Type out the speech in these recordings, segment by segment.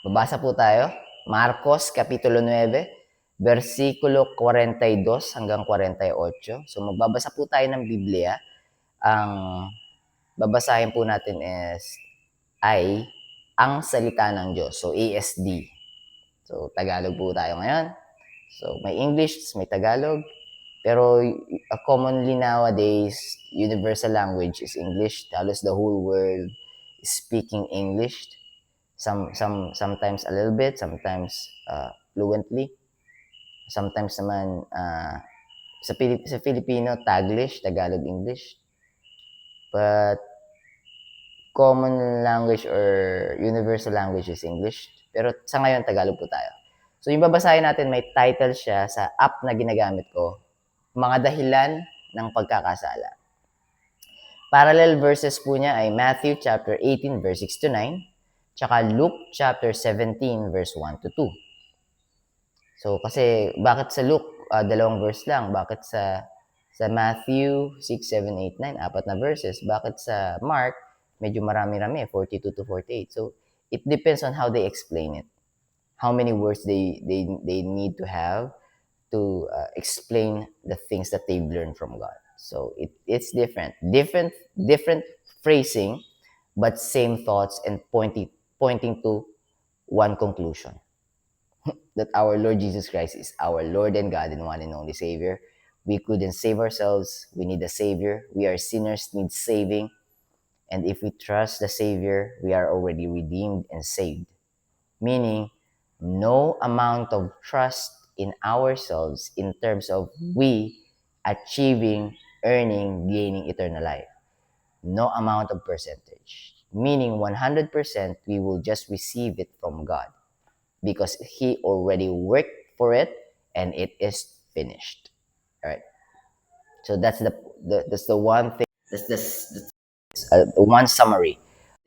Babasa po tayo. Marcos, Kapitulo 9, versikulo 42 hanggang 48. So, magbabasa po tayo ng Biblia. Ang babasahin po natin ay ang salita ng Diyos. So, ASD. So, Tagalog po tayo ngayon. So, may English, may Tagalog. Pero commonly nowadays, universal language is English. Halos the whole world is speaking English. Sometimes a little bit, sometimes fluently. Sometimes naman sa Filipino, Taglish, Tagalog, English. But common language or universal language is English. Pero sa ngayon, Tagalog po tayo. So yung babasahin natin, may title siya sa app na ginagamit ko, Mga Dahilan ng Pagkakasala. Parallel verses po niya ay Matthew chapter 18 verse 6 to 9, tsaka Luke chapter 17 verse 1 to 2. So kasi bakit sa Luke dalawang verse lang? Bakit sa Matthew 6, 7, 8, 9 apat na verses? Bakit sa Mark medyo marami-rami, 42 to 48? So it depends on how they explain it. How many words they need to have to explain the things that they've learned from God. So it's different phrasing, but same thoughts and pointing to one conclusion. That our Lord Jesus Christ is our Lord and God and one and only Savior. We couldn't save ourselves. We need a Savior. We are sinners, need saving. And if we trust the Savior, we are already redeemed and saved. Meaning, no amount of trust in ourselves in terms of we achieving, earning, gaining eternal life. No amount of percentage. Meaning 100% we will just receive it from God because He already worked for it and it is finished. All right. So that's the one thing. That's one summary.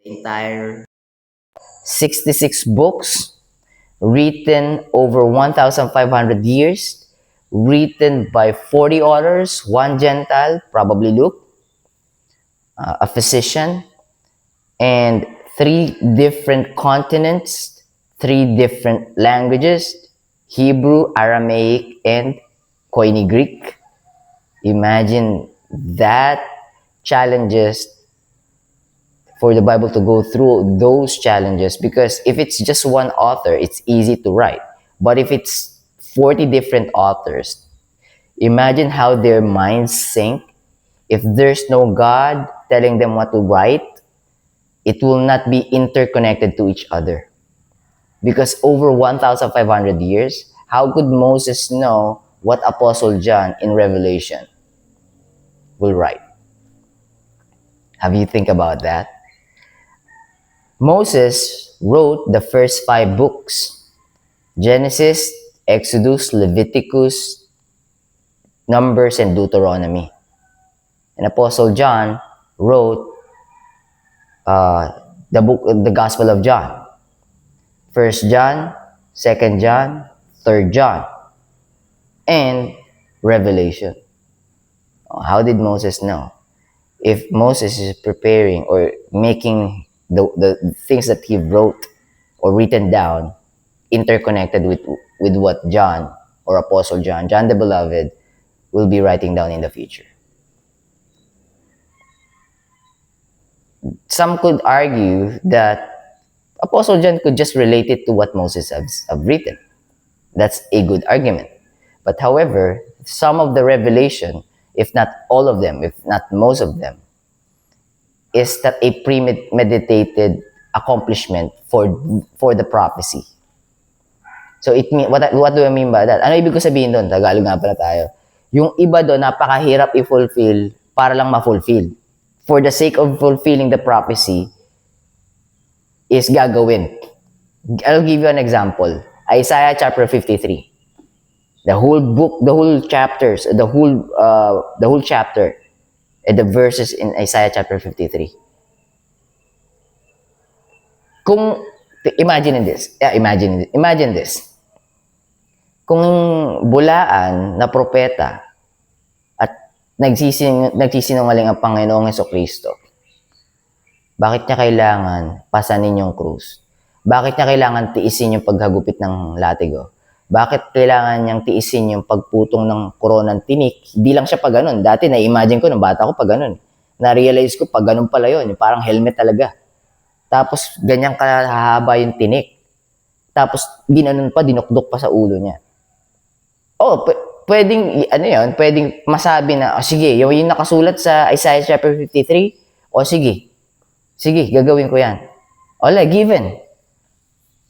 The entire 66 books written over 1,500 years, written by 40 authors, one Gentile, probably Luke, a physician, and 3 different continents, 3 different languages, Hebrew, Aramaic, and Koine Greek. Imagine that challenges for the Bible to go through those challenges, because if it's just one author, it's easy to write. But if it's 40 different authors, imagine how their minds sink. If there's no God telling them what to write, it will not be interconnected to each other. Because over 1,500 years, how could Moses know what Apostle John in Revelation will write? Have you think about that? Moses wrote the first 5 books: Genesis, Exodus, Leviticus, Numbers, and Deuteronomy. And Apostle John wrote the Gospel of John. 1 John, 2 John, 3 John, and Revelation. How did Moses know? If Moses is preparing or making the things that he wrote or written down interconnected with what John or Apostle John the Beloved, will be writing down in the future. Some could argue that Apostle John could just relate it to what Moses has written. That's a good argument. But however, some of the revelation, if not all of them, if not most of them, is that a premeditated accomplishment for the prophecy. So what do I mean by that? Ano ibig ko sabihin doon? Tagalog nga pala tayo. Yung iba doon, napakahirap i-fulfill para lang ma-fulfill. For the sake of fulfilling the prophecy, is gagawin. I'll give you an example. Isaiah chapter 53. The whole book, the whole chapters, the whole chapter, and the verses in Isaiah chapter 53. Imagine this. Kung bulaan na propeta at nagsisinungaling ang Panginoong Hesukristo, bakit niya kailangan pasanin yung krus? Bakit niya kailangan tiisin yung paghagupit ng latigo? Bakit kailangan niyang tiisin yung pagputong ng koronang tinik? Hindi lang siya pag ganun. Dati na-imagine ko nung bata ko pag ganun. Na-realize ko pag ganun pala yun. Yung parang helmet talaga. Tapos ganyan kahaba yung tinik. Tapos ginanon pa, dinukdok pa sa ulo niya. Oh, pwedeng, ano yun, pwedeng masabi na, oh, sige, yung nakasulat sa Isaiah chapter 53, oh, sige, gagawin ko yan. Wala, given.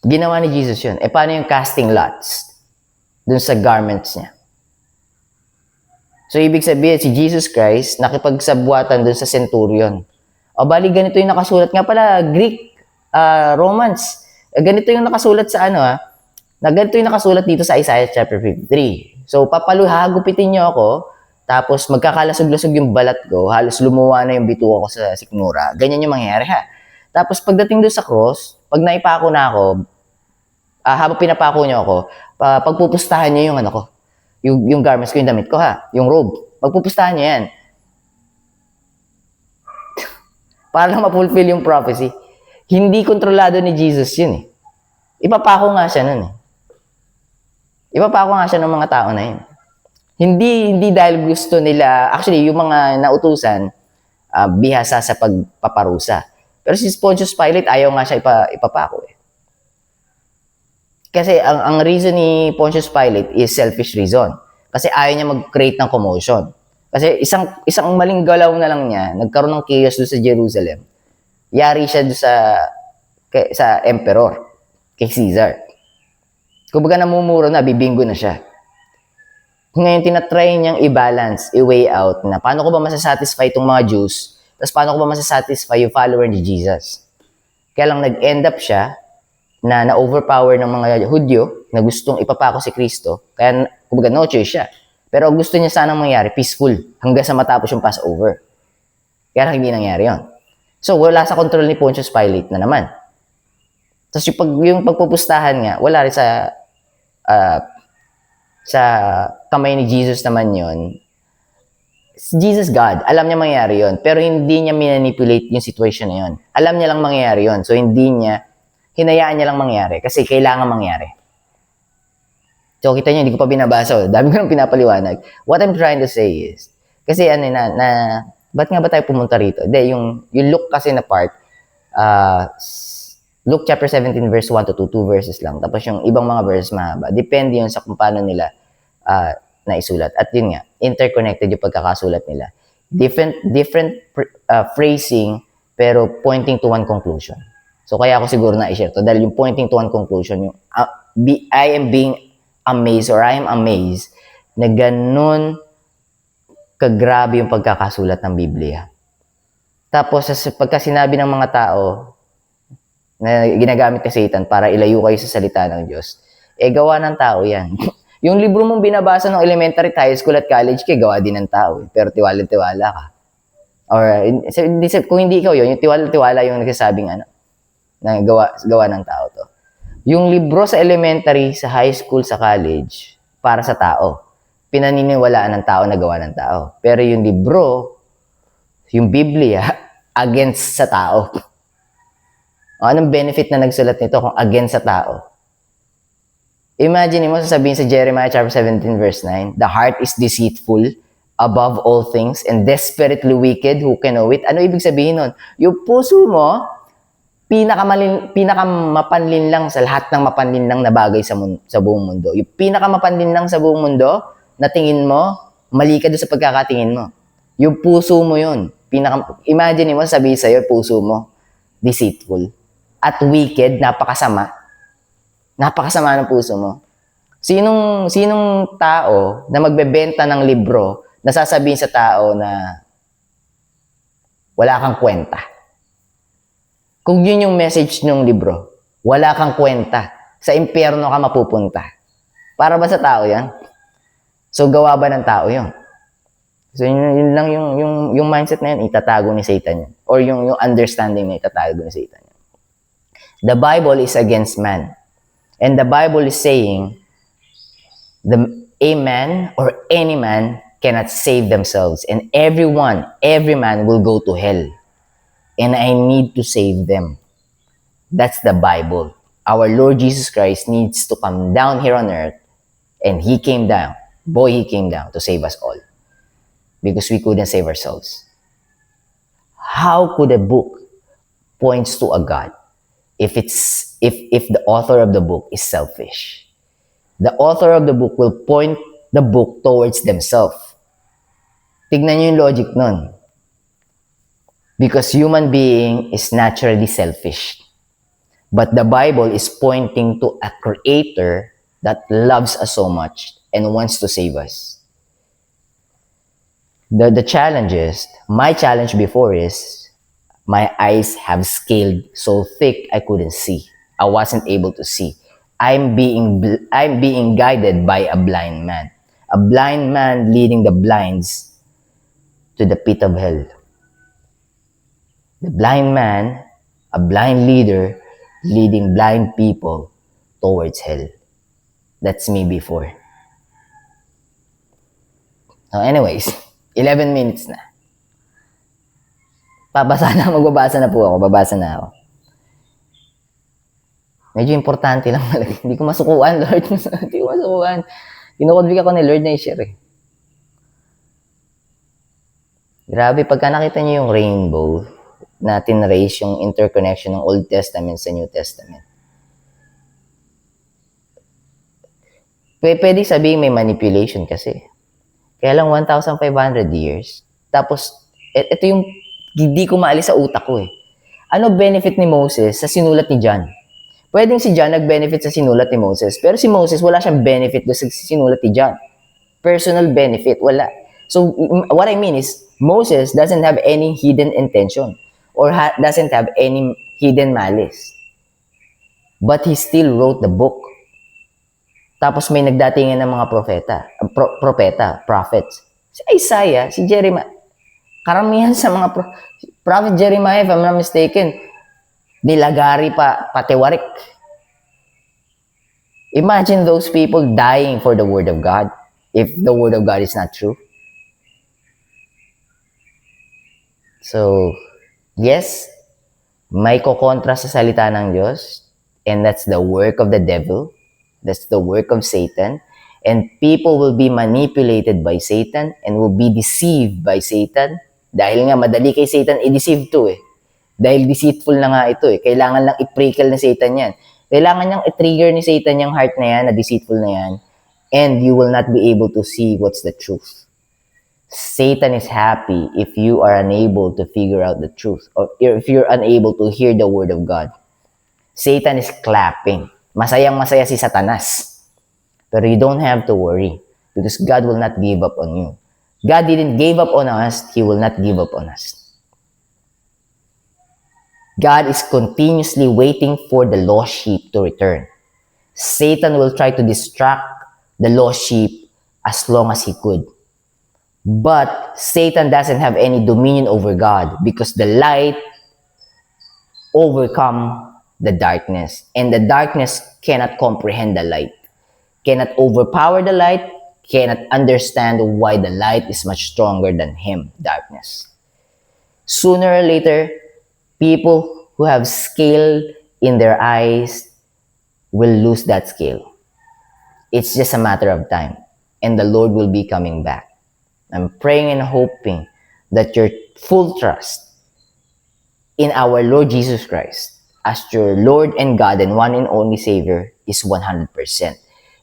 Ginawa ni Jesus yun. E paano yung casting lots dun sa garments niya? So, ibig sabihin, si Jesus Christ, nakipagsabwatan dun sa centurion. O, bali, ganito yung nakasulat. Nga pala, Greek, Romans. Ganito yung nakasulat sa na ganito yung nakasulat dito sa Isaiah chapter 53. So, hagupitin niyo ako, tapos magkakalasog-lasog yung balat ko, halos lumuwa na yung bituka ko sa sikmura. Ganyan yung mangyayari, ha? Tapos, pagdating doon sa cross, pag naipako na ako, habang pinapako niyo ako, pagpupustahan niyo yung ko, yung garments ko, yung damit ko, ha? Yung robe. Pagpupustahan niyo yan. Para lang ma-fulfill yung prophecy. Hindi kontrolado ni Jesus yun, eh. Ipapako nga siya nun, eh. Ipapako nga siya ng mga tao na yun. Hindi dahil gusto nila, actually, yung mga nautusan, bihasa sa pagpaparusa. Pero si Pontius Pilate, ayaw nga siya ipapako, eh. Kasi ang reason ni Pontius Pilate is selfish reason. Kasi ayaw niya mag-create ng commotion. Kasi isang maling galaw na lang niya, nagkaroon ng chaos doon sa Jerusalem. Yari siya doon sa emperor, kay Caesar. Kumbaga namumuro na, bibinggo na siya. Ngayon, tinatry niyang i-balance, i-weigh out na paano ko ba masasatisfy itong mga Jews, tapos paano ko ba masasatisfy yung follower ni Jesus. Kaya lang nag-end up siya na na-overpower ng mga Hudyo na gustong ipapako si Kristo. Kaya, kumbaga, no choice siya. Pero gusto niya sanang mangyari, peaceful, hanggang sa matapos yung Passover. Kaya hindi nangyari yon. So, wala sa control ni Pontius Pilate na naman. Tapos yung pagpupustahan nga, wala rin sa kamay ni Jesus naman yon. Jesus God, alam niya mangyari yon, pero hindi niya manipulate yung situation na yon. Alam niya lang mangyari yon, so hinayaan niya lang mangyari kasi kailangan mangyari. So, kita niyo, hindi ko pa binabasa. Dami ko nang pinapaliwanag. What I'm trying to say is, kasi ba't nga ba tayo pumunta rito? Hindi, yung Luke kasi na part, Luke chapter 17 verse 1 to 2 verses lang. Tapos yung ibang mga verses mahaba. Depende yun sa kung paano nila naisulat. At yun nga, interconnected yung pagkakasulat nila. Different phrasing, pero pointing to one conclusion. So, kaya ako siguro na-share to. Dahil yung pointing to one conclusion, yung I am being amazed or I am amazed na ganun kagrabe yung pagkakasulat ng Biblia. Tapos, pagka sinabi ng mga tao na ginagamit ni Satan para ilayo kayo sa salita ng Diyos, gawa ng tao yan. Yung libro mong binabasa ng elementary, high school at college, gawa din ng tao. Pero tiwala-tiwala ka. Or, kung hindi ikaw yun, yung tiwala-tiwala yung nagsasabing na gawa ng tao to. Yung libro sa elementary, sa high school, sa college, para sa tao. Pinaniniwalaan ng tao na gawa ng tao. Pero yung libro, yung Biblia, against sa tao. Anong benefit na nagsulat nito kung against sa tao? Imagine mo, sasabihin sa Jeremiah chapter 17 verse 9, the heart is deceitful above all things and desperately wicked, who can know it? Ano ibig sabihin nun? Yung puso mo, pinakamapanlinlang sa lahat ng mapanlinlang na bagay sa buong mundo. Yung pinakamapanlinlang sa buong mundo, na tingin mo, mali ka doon sa pagkakatingin mo. Yung puso mo yun. Imagine mo, sabihin sa'yo, puso mo, deceitful. At wicked, napakasama. Napakasama ng puso mo. Sinong tao na magbebenta ng libro na sasabihin sa tao na wala kang kwenta? Kung yun yung message ng libro, wala kang kwenta. Sa impyerno ka mapupunta. Para ba sa tao yan? So, gawa ba ng tao yun? So, yun lang yung mindset na yun, itatago ni Satan yun. Or yung understanding na itatago ni Satan yun. The Bible is against man. And the Bible is saying, a man or any man cannot save themselves. And every man will go to hell. And I need to save them. That's the Bible. Our Lord Jesus Christ needs to come down here on earth, and He came down. Boy, He came down to save us all because we couldn't save ourselves. How could a book points to a God if the author of the book is selfish? The author of the book will point the book towards themselves. Tignan niyo yung logic nun. Because human being is naturally selfish. But the Bible is pointing to a creator that loves us so much and wants to save us. The challenge is, my challenge before is, my eyes have scaled so thick I couldn't see. I wasn't able to see. I'm being guided by a blind man. A blind man leading the blinds to the pit of hell. The blind man, a blind leader, leading blind people towards hell. That's me before. So anyways, 11 minutes na. Magbabasa na po ako. Babasa na ako. Medyo importante lang talaga. Hindi ko masukuan, Lord. Hindi ko masukuan. Kinukonvict ako ni Lord na i-share eh. Grabe, pagka nakita niyo yung rainbow, na tinrace yung interconnection ng Old Testament sa New Testament. Pwede sabihin may manipulation kasi. Kaya lang 1,500 years. Tapos, ito yung hindi ko maalis sa utak ko eh. Ano benefit ni Moses sa sinulat ni John? Pwedeng si John nag-benefit sa sinulat ni Moses. Pero si Moses, wala siyang benefit doon sa sinulat ni John. Personal benefit, wala. So, what I mean is, Moses doesn't have any hidden intention or doesn't have any hidden malice. But he still wrote the book. Tapos may nagdatingan ng mga prophets. Si Isaiah, si Jeremiah, karamihan sa mga prophet Jeremiah, if I'm not mistaken, nilagari patiwarik. Imagine those people dying for the word of God if the word of God is not true. So, yes, may kokontra sa salita ng Diyos, and that's the work of the devil. That's the work of Satan. And people will be manipulated by Satan and will be deceived by Satan. Dahil nga madali kay Satan i-deceive to eh. Dahil deceitful na nga ito eh. Kailangan lang i-prickle na Satan yan. Kailangan niyang i-trigger ni Satan yung heart na yan, na deceitful na yan. And you will not be able to see what's the truth. Satan is happy if you are unable to figure out the truth. Or if you're unable to hear the word of God. Satan is clapping. Masayang-masaya si Satanas. Pero you don't have to worry because God will not give up on you. God didn't give up on us. He will not give up on us. God is continuously waiting for the lost sheep to return. Satan will try to distract the lost sheep as long as he could. But Satan doesn't have any dominion over God because the light overcome the darkness. And the darkness cannot comprehend the light, cannot overpower the light, cannot understand why the light is much stronger than him, darkness. Sooner or later, people who have scale in their eyes will lose that scale. It's just a matter of time. And the Lord will be coming back. I'm praying and hoping that your full trust in our Lord Jesus Christ as your Lord and God and one and only Savior is 100%.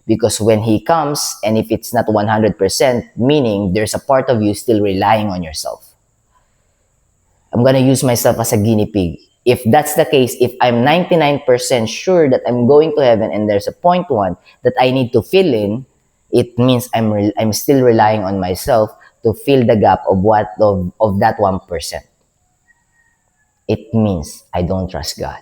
Because when He comes, and if it's not 100%, meaning there's a part of you still relying on yourself. I'm gonna use myself as a guinea pig. If that's the case, if I'm 99% sure that I'm going to heaven and there's a 0.1 that I need to fill in, it means I'm still relying on myself to fill the gap of that 1%. It means I don't trust God.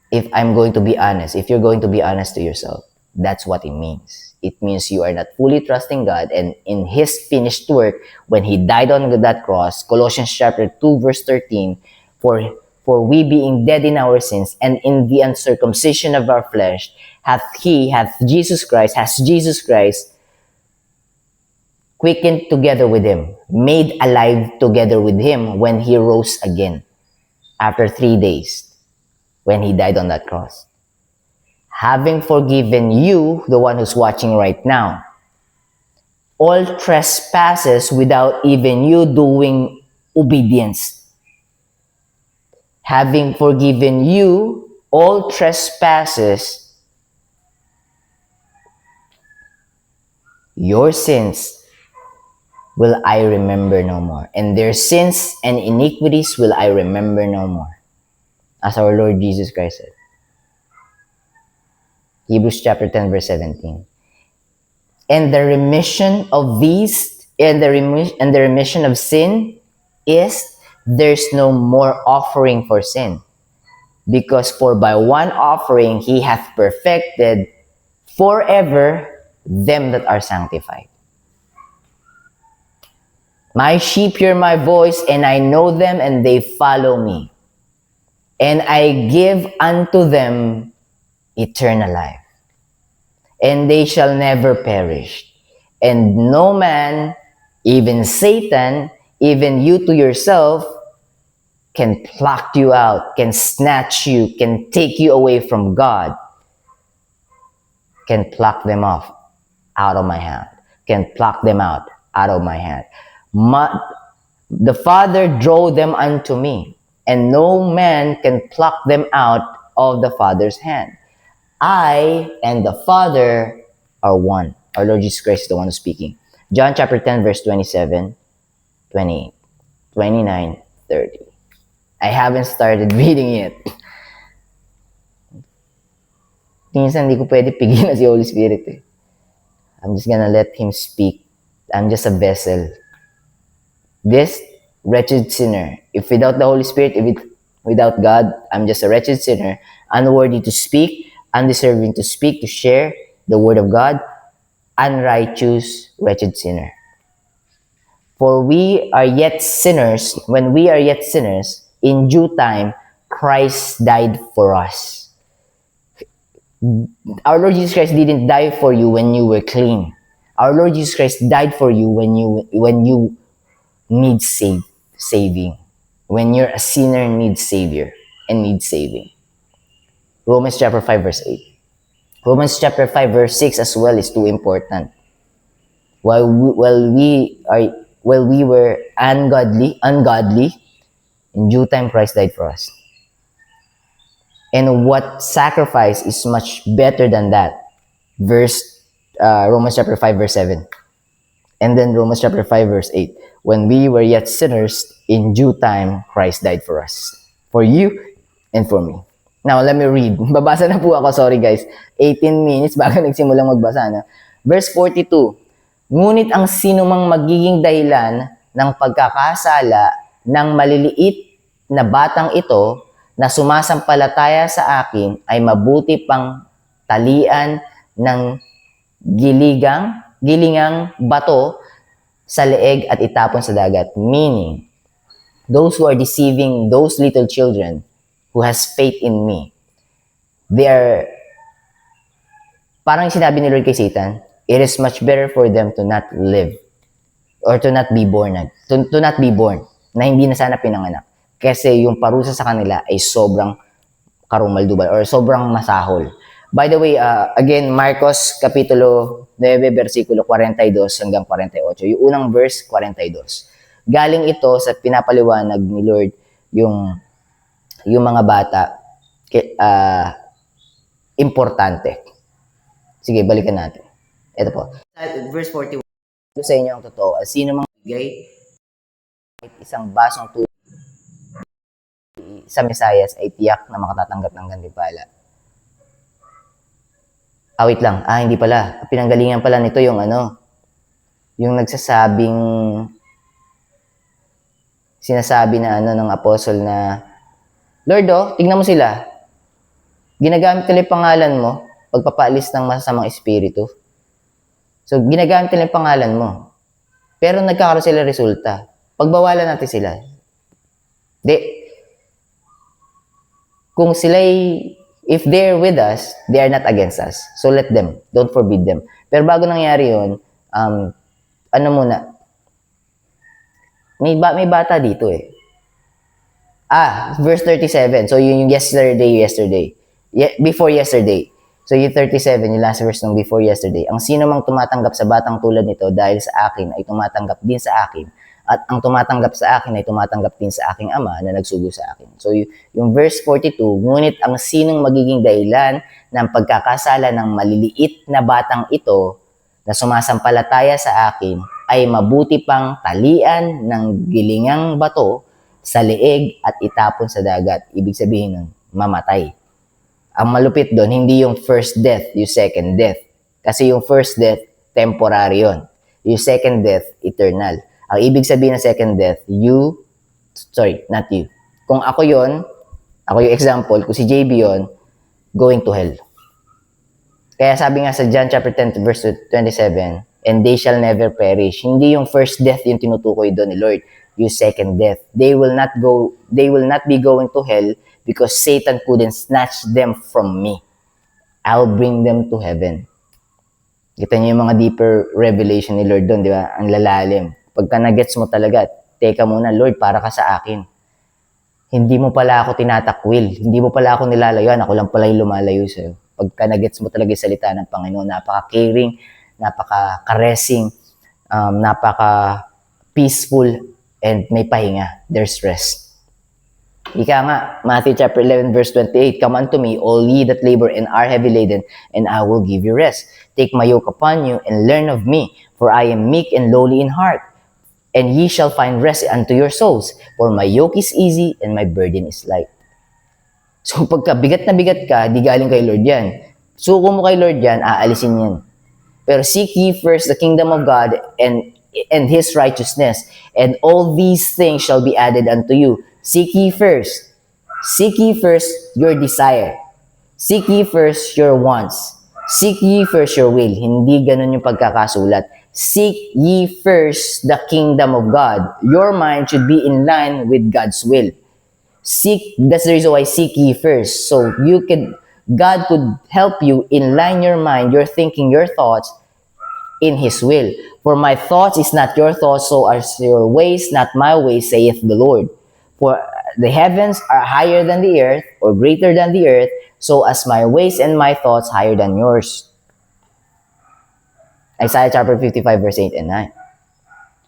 If I'm going to be honest, if you're going to be honest to yourself, that's what it means. It means you are not fully trusting God, and in His finished work, when He died on that cross, Colossians chapter 2 verse 13, for we being dead in our sins and in the uncircumcision of our flesh, hath Jesus Christ quickened together with Him, made alive together with Him when He rose again after 3 days. when He died on that cross. Having forgiven you, the one who's watching right now, all trespasses without even you doing obedience. Having forgiven you all trespasses, your sins will I remember no more. And their sins and iniquities will I remember no more. As our Lord Jesus Christ said. Hebrews chapter 10 verse 17. And the remission of these, and the remission of sin is there's no more offering for sin. Because for by one offering he hath perfected forever them that are sanctified. My sheep hear my voice, and I know them, and they follow me. And I give unto them eternal life, and they shall never perish. And no man, even Satan, even you to yourself, can pluck you out, can snatch you, can take you away from God, can pluck them off out of my hand, can pluck them out of my hand. The Father drew them unto me, and no man can pluck them out of the Father's hand. I and the Father are one. Our Lord Jesus Christ is the one who's speaking. John chapter 10, verse 27, 28, 29, 30. I haven't started reading it. Minsan hindi ko pwede pigilan si Holy Spirit eh. I'm just gonna let Him speak. I'm just a vessel. This wretched sinner, if without the Holy Spirit, without God, I'm just a wretched sinner, unworthy to speak, undeserving to speak, to share the word of God, unrighteous, wretched sinner. For we are yet sinners, when we are yet sinners, in due time, Christ died for us. Our Lord Jesus Christ didn't die for you when you were clean. Our Lord Jesus Christ died for you when you need saving. When you're a sinner, needs Savior and needs saving. Romans chapter 5 verse 8. Romans chapter 5 verse 6 as well is too important. While we were ungodly, in due time Christ died for us. And what sacrifice is much better than that? Romans chapter 5 verse 7. And then Romans chapter 5 verse 8. When we were yet sinners, in due time, Christ died for us. For you and for me. Now, let me read. Babasa na po ako. Sorry guys. 18 minutes bago nagsimulang magbasa na. Verse 42. Ngunit ang sinumang magiging dahilan ng pagkakasala ng maliliit na batang ito na sumasampalataya sa akin ay mabuti pang talian ng gilingang bato sa leeg at itapon sa dagat. Meaning, those who are deceiving those little children who has faith in me, they are, parang sinabi ni Lord kay Satan, it is much better for them to not live or to not be born, to not be born, na hindi na sana pinanganak. Kasi yung parusa sa kanila ay sobrang karumaldumal or sobrang masahol. By the way, again, Marcos Kapitulo 9, versikulo 42 hanggang 48. Yung unang verse, 42. Galing ito sa pinapaliwanag ni Lord yung mga bata, importante. Sige, balikan natin. Ito po. Verse 41. Ito sa inyo ang totoo. Sino mang bigay isang basong tubig sa Mesayas ay tiyak na makatatanggap ng gantimpala. Wait lang. Hindi pala. Pinanggalingan pala nito yung yung sinasabi na ng apostol na, Lord, tingnan mo sila. Ginagamit nila yung pangalan mo pagpapaalis ng masasamang espiritu. So, ginagamit nila yung pangalan mo. Pero nagkakaroon sila resulta. Pagbawalan natin sila. Kung if they're with us, they are not against us. So let them. Don't forbid them. Pero bago nangyari yun, muna, may bata dito eh. Verse 37. So, yun yung yesterday. Before yesterday. So, yung 37, yung last verse ng before yesterday. Ang sino mang tumatanggap sa batang tulad nito dahil sa akin ay tumatanggap din sa akin. At ang tumatanggap sa akin ay tumatanggap din sa aking ama na nagsugo sa akin. So, yung verse 42, ngunit ang sinong magiging dahilan ng pagkakasala ng maliliit na batang ito na sumasampalataya sa akin ay mabuti pang talian ng gilingang bato sa leeg at itapon sa dagat. Ibig sabihin nun, mamatay. Ang malupit doon, hindi yung first death, yung second death. Kasi yung first death, temporary yon. Yung second death, eternal. Ang ibig sabihin ng second death, not you. Kung ako yon, ako yung example, kung si JB yon, going to hell. Kaya sabi nga sa John chapter 10 verse 27, and they shall never perish. Hindi yung first death yung tinutukoy doon ni Lord, yung second death. They will not be going to hell because Satan couldn't snatch them from me. I'll bring them to heaven. Kita niyo yung mga deeper revelation ni Lord doon, di ba? Ang lalalim. Pagka nagets mo talaga, teka muna, Lord, para ka sa akin. Hindi mo pala ako tinatakwil. Hindi mo pala ako nilalayuan. Ako lang pala yung lumalayo sa'yo. Pagka nagets mo talaga yung salita ng Panginoon, napaka-caring, napaka-caressing, napaka-peaceful, and may pahinga. There's rest. Ika nga, Matthew chapter 11 verse 28, come unto me, all ye that labor and are heavy laden, and I will give you rest. Take my yoke upon you, and learn of me, for I am meek and lowly in heart, and ye shall find rest unto your souls, for my yoke is easy, and my burden is light. So pagka bigat na bigat ka, di galing kay Lord yan. Suko mo kay Lord yan, aalisin yan. Pero seek ye first the kingdom of God and His righteousness, and all these things shall be added unto you. Seek ye first. Seek ye first your desire. Seek ye first your wants. Seek ye first your will. Hindi ganun yung pagkakasulat. Seek ye first the kingdom of God. Your mind should be in line with God's will. That's the reason why seek ye first. So God could help you in line your mind, your thinking, your thoughts in His will. For my thoughts is not your thoughts, so are your ways not my ways, saith the Lord. For the heavens are higher than the earth, or greater than the earth, so as my ways and my thoughts higher than yours. Isaiah chapter 55 verse 8 and 9.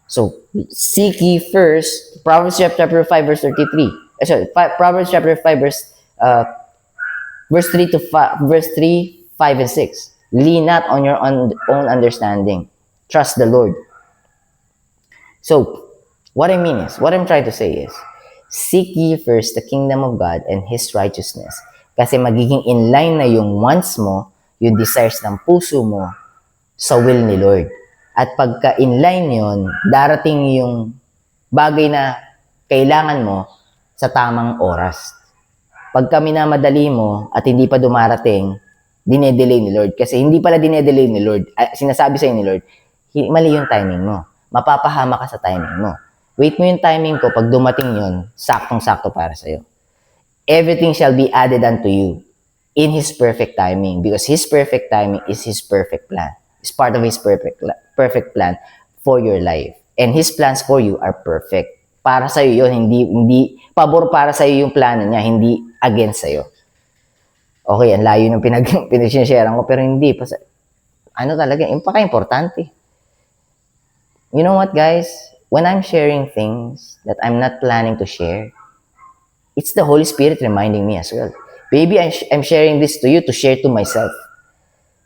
So, seek ye first, Proverbs chapter 5 verse 33. Proverbs chapter 5 verse 3 to 5, verse 3, 5 and 6. Lean not on your own understanding. Trust the Lord. So, what I'm trying to say is, seek ye first the kingdom of God and His righteousness. Kasi magiging inline na yung wants mo, yung desires ng puso mo, sa will ni Lord. At pagka inline yon, darating yung bagay na kailangan mo sa tamang oras. Pagka minamadali mo at hindi pa dumarating, dinedelay ni Lord. Kasi hindi pala dinedelay ni Lord. Sinasabi sa'yo ni Lord, mali yung timing mo. Mapapahama ka sa timing mo. Wait mo yung timing ko, pag dumating yun, saktong-sakto para sa'yo. Everything shall be added unto you in His perfect timing, because His perfect timing is His perfect plan. It's part of His perfect plan for your life. And His plans for you are perfect. Para sa'yo yun, hindi pabor para sa'yo yung plano niya, hindi against sa'yo. Okay, ang layo ng pinag-sharean ko, pero hindi. Talaga, impaka-importante. You know what, guys? When I'm sharing things that I'm not planning to share, it's the Holy Spirit reminding me as well. Maybe I'm sharing this to you to share to myself.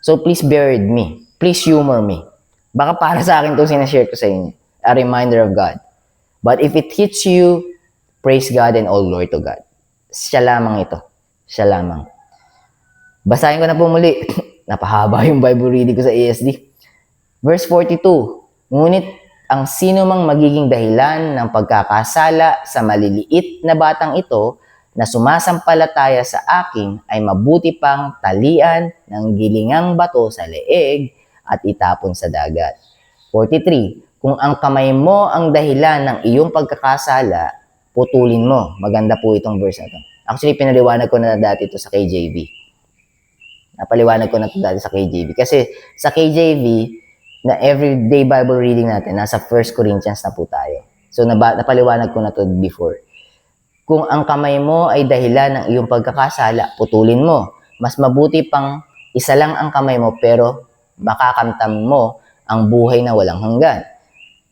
So please bear with me. Please humor me. Baka para sa akin itong sinashare ko sa inyo. A reminder of God. But if it hits you, praise God and all glory to God. Siya lamang ito. Siya lamang. Basahin ko na po muli. Napahaba yung Bible reading ko sa ASD. Verse 42. Ngunit ang sino mang magiging dahilan ng pagkakasala sa maliliit na batang ito na sumasampalataya sa akin ay mabuti pang talian ng gilingang bato sa leeg at itapon sa dagat. 43. Kung ang kamay mo ang dahilan ng iyong pagkakasala, putulin mo. Maganda po itong verse na ito. Actually, pinaliwanag ko na dati ito sa KJV. Napaliwanag ko na ito dati sa KJV. Kasi sa KJV, na everyday Bible reading natin, nasa 1 Corinthians na po tayo. So, napaliwanag ko na to before. Kung ang kamay mo ay dahilan ng iyong pagkakasala, putulin mo. Mas mabuti pang isa lang ang kamay mo pero makakamtam mo ang buhay na walang hanggan.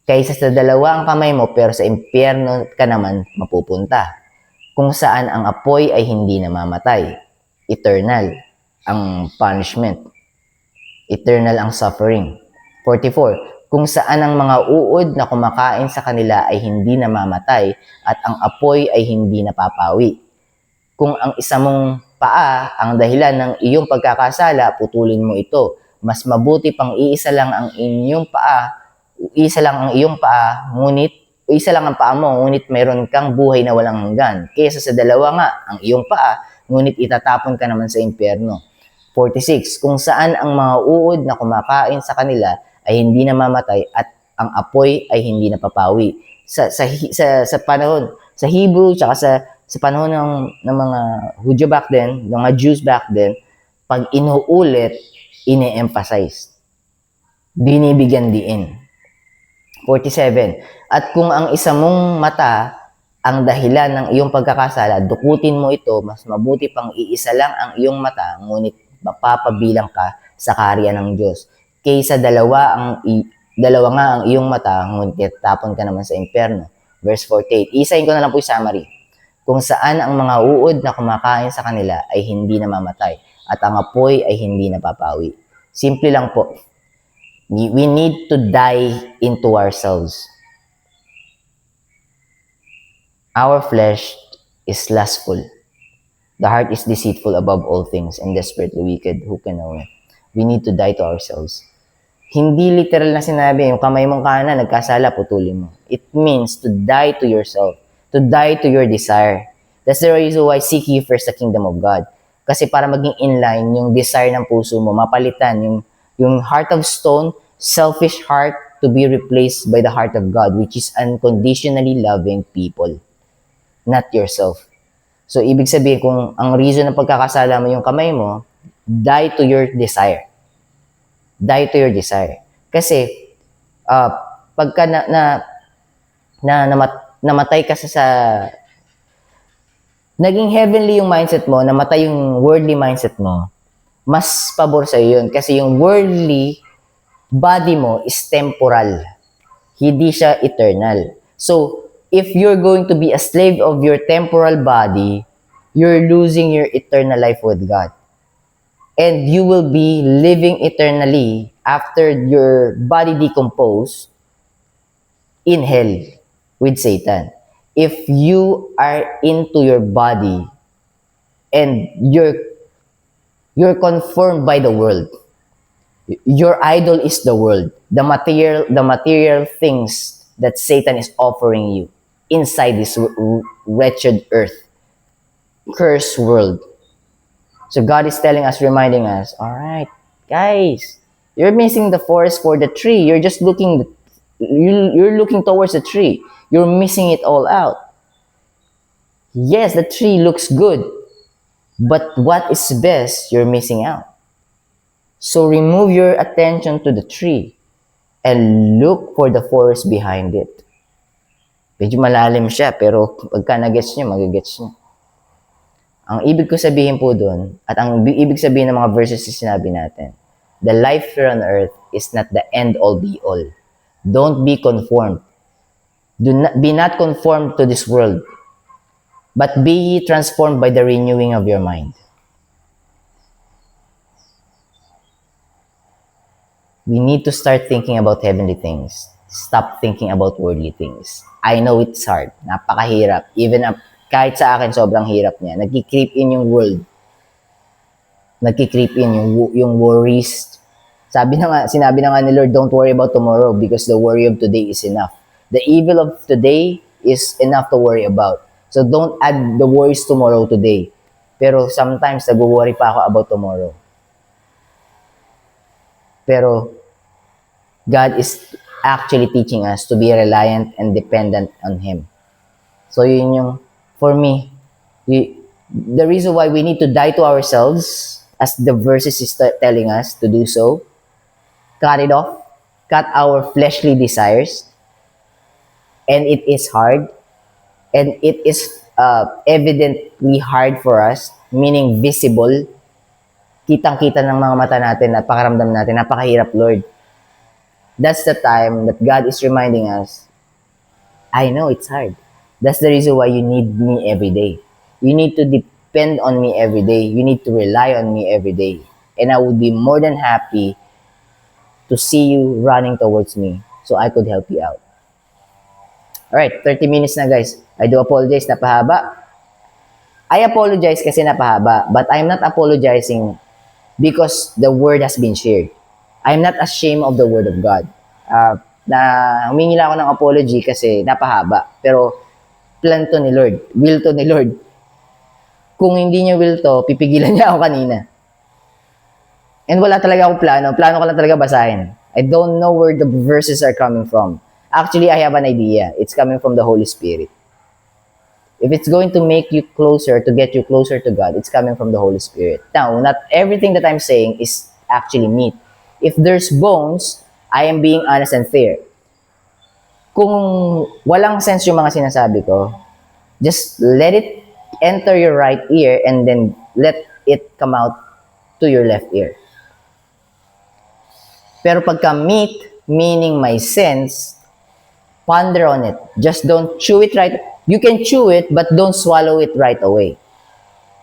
Kaysa sa dalawa ang kamay mo pero sa impyerno ka naman mapupunta. Kung saan ang apoy ay hindi namamatay. Eternal ang punishment. Eternal ang suffering. 44. Kung saan ang mga uod na kumakain sa kanila ay hindi namamatay at ang apoy ay hindi napapawi. Kung ang isa mong paa ang dahilan ng iyong pagkakasala, putulin mo ito. Mas mabuti pang isa lang ang iyong paa, ngunit isa lang ang paa mo, ngunit mayroon kang buhay na walang hanggan. Kaysa sa dalawa nga ang iyong paa, ngunit itatapon ka naman sa impyerno. 46. Kung saan ang mga uod na kumakain sa kanila ay hindi namamatay at ang apoy ay hindi napapawi. Sa panahon sa Hebrew tsaka sa panahon ng mga Hudyo back then, ng mga Jews back then, pag inuulit, ine-emphasize. Binibigyan diin. 47. At kung ang isa mong mata ang dahilan ng iyong pagkakasala, dukutin mo ito, mas mabuti pang iisa lang ang iyong mata, ngunit mapapabilang ka sa karya ng Diyos. Kaysa dalawa nga ang iyong mata, ngunit tapon ka naman sa impyerno. Verse 48. Isahin ko na lang po yung summary. Kung saan ang mga uod na kumakain sa kanila ay hindi namamatay at ang apoy ay hindi napapawi. Simple lang po. We need to die into ourselves. Our flesh is lustful. The heart is deceitful above all things and desperately wicked. Who can know it? We need to die to ourselves. Hindi literal na sinabi, yung kamay mong kanan, nagkasala, putulin mo. It means to die to yourself. To die to your desire. That's the reason why seek ye first the kingdom of God. Kasi para maging inline, yung desire ng puso mo, mapalitan, yung heart of stone, selfish heart, to be replaced by the heart of God, which is unconditionally loving people. Not yourself. So, ibig sabihin, kung ang reason ng pagkakasala mo yung kamay mo, die to your desire. Die to your desire. Kasi, pagka namatay ka sa naging heavenly yung mindset mo, namatay yung worldly mindset mo, mas pabor sa yun. Kasi yung worldly body mo is temporal. Hindi siya eternal. So, if you're going to be a slave of your temporal body, you're losing your eternal life with God. And you will be living eternally after your body decompose in hell with Satan. If you are into your body and you're conformed by the world, your idol is the world, the material things that Satan is offering you inside this wretched earth, cursed world. So God is telling us, reminding us, all right, guys, you're missing the forest for the tree. You're just looking towards the tree. You're missing it all out. Yes, the tree looks good, but what is best, you're missing out. So remove your attention to the tree and look for the forest behind it. Medyo malalim siya, pero pagka nagets nyo, magigets nyo. Ang ibig ko sabihin po doon, at ang ibig sabihin ng mga verses na sinabi natin, the life here on earth is not the end-all be-all. Don't be conformed. Be not conformed to this world, but be ye transformed by the renewing of your mind. We need to start thinking about heavenly things. Stop thinking about worldly things. I know it's hard. Napakahirap. Even kahit sa akin, sobrang hirap niya. Nagki-creep in yung world. Nagki-creep in yung worries. Sinabi na nga ni Lord, don't worry about tomorrow because the worry of today is enough. The evil of today is enough to worry about. So don't add the worries tomorrow today. Pero sometimes, nag-worry pa ako about tomorrow. Pero God is actually teaching us to be reliant and dependent on Him. So yun yung, for me, the reason why we need to die to ourselves, as the verses is telling us to do so, cut it off, cut our fleshly desires, and it is hard, and it is evidently hard for us, meaning visible, kitang-kita ng mga mata natin at pakaramdam natin, napakahirap, Lord. That's the time that God is reminding us, I know it's hard. That's the reason why you need me every day. You need to depend on me every day. You need to rely on me every day. And I would be more than happy to see you running towards me so I could help you out. Alright, 30 minutes na guys. I do apologize, napahaba. I apologize kasi napahaba, but I'm not apologizing because the word has been shared. I'm not ashamed of the word of God. Na humingi lang ako ng apology kasi napahaba. Pero plan to ni Lord, will to ni Lord. Kung hindi niya will to, pipigilan niya ako kanina. And wala talaga akong plano. Plano ko lang talaga basahin. I don't know where the verses are coming from. Actually, I have an idea. It's coming from the Holy Spirit. If it's going to make you closer, to get you closer to God, it's coming from the Holy Spirit. Now, not everything that I'm saying is actually meat. If there's bones, I am being honest and fair. Kung walang sense yung mga sinasabi ko, just let it enter your right ear and then let it come out to your left ear. Pero pagka meat, meaning my sense, ponder on it. Just don't chew it right. You can chew it, but don't swallow it right away.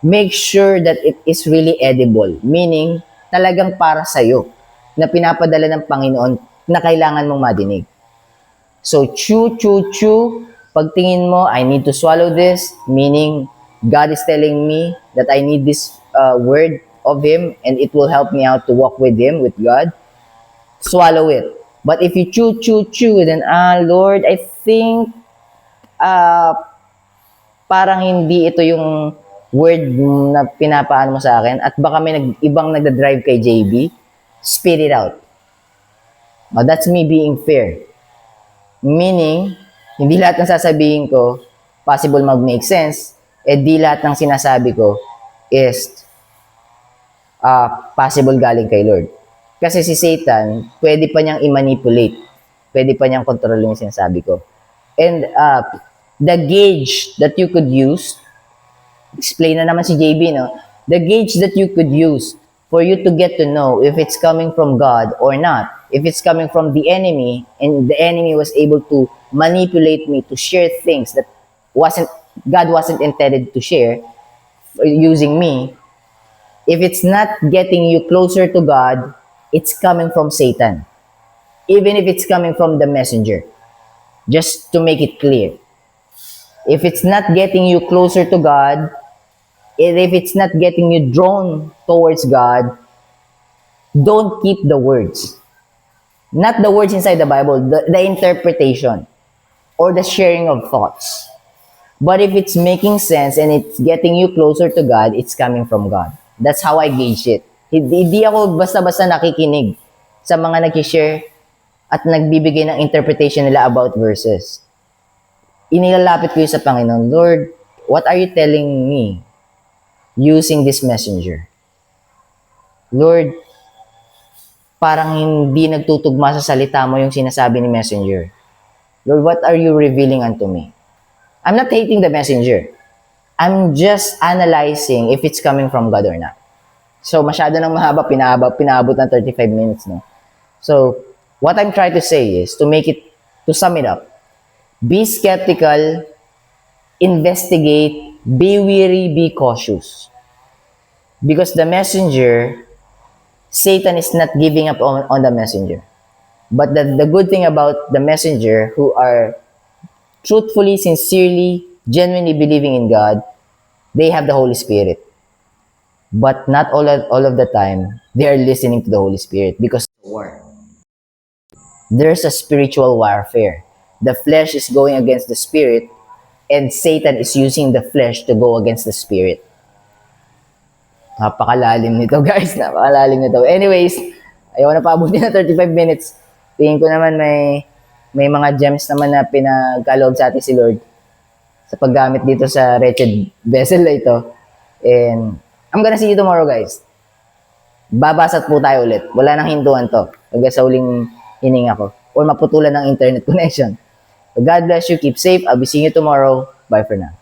Make sure that it is really edible, meaning talagang para sa'yo, na pinapadala ng Panginoon na kailangan mong madinig. So, chew, chew, chew. Pagtingin mo, I need to swallow this, meaning God is telling me that I need this word of Him and it will help me out to walk with Him, with God. Swallow it. But if you chew, chew, chew, then, Lord, I think parang hindi ito yung word na pinapaan mo sa akin at baka may ibang nagda-drive kay JB, spit it out. Now, that's me being fair. Meaning, hindi lahat ng sasabihin ko possible mag-make sense, di lahat ng sinasabi ko is possible galing kay Lord. Kasi si Satan, pwede pa niyang i-manipulate. Pwede pa niyang kontrolin yung sinasabi ko. And the gauge that you could use, explain na naman si JB, no? The gauge that you could use for you to get to know if it's coming from God or not, if it's coming from the enemy, and the enemy was able to manipulate me to share things that God wasn't intended to share using me, if it's not getting you closer to God, it's coming from Satan. Even if it's coming from the messenger. Just to make it clear. If it's not getting you closer to God, if it's not getting you drawn towards God, don't keep the words. Not the words inside the Bible, the interpretation or the sharing of thoughts. But if it's making sense and it's getting you closer to God, it's coming from God. That's how I gauge it. Hindi ako basta-basta nakikinig sa mga nag-share at nagbibigay ng interpretation nila about verses. Inilalapit ko yun sa Panginoon, Lord, what are you telling me using this messenger? Lord, parang hindi nagtutugma sa salita mo yung sinasabi ni messenger. Lord, what are you revealing unto me? I'm not hating the messenger. I'm just analyzing if it's coming from God or not. So, masyado nang mahaba, pinaabot ng 35 minutes, no? So, what I'm trying to say is, to sum it up, be skeptical, investigate, be wary, be cautious. Because the messenger, Satan is not giving up on the messenger. But the good thing about the messenger who are truthfully, sincerely, genuinely believing in God, they have the Holy Spirit. But not all of the time, they are listening to the Holy Spirit because war. There's a spiritual warfare. The flesh is going against the spirit, and Satan is using the flesh to go against the spirit. Napakalalim nito, guys. Napakalalim nito. Anyways, ayaw na paabutin na 35 minutes. Tingin ko naman may mga gems naman na pinagkaloob sa atin si Lord sa paggamit dito sa wretched vessel na ito. And I'm gonna see you tomorrow, guys. Babasat po tayo ulit. Wala nang hintuan to. Hanggang sa uling hininga ko. Or maputulan ng internet connection. So God bless you. Keep safe. I'll be seeing you tomorrow. Bye for now.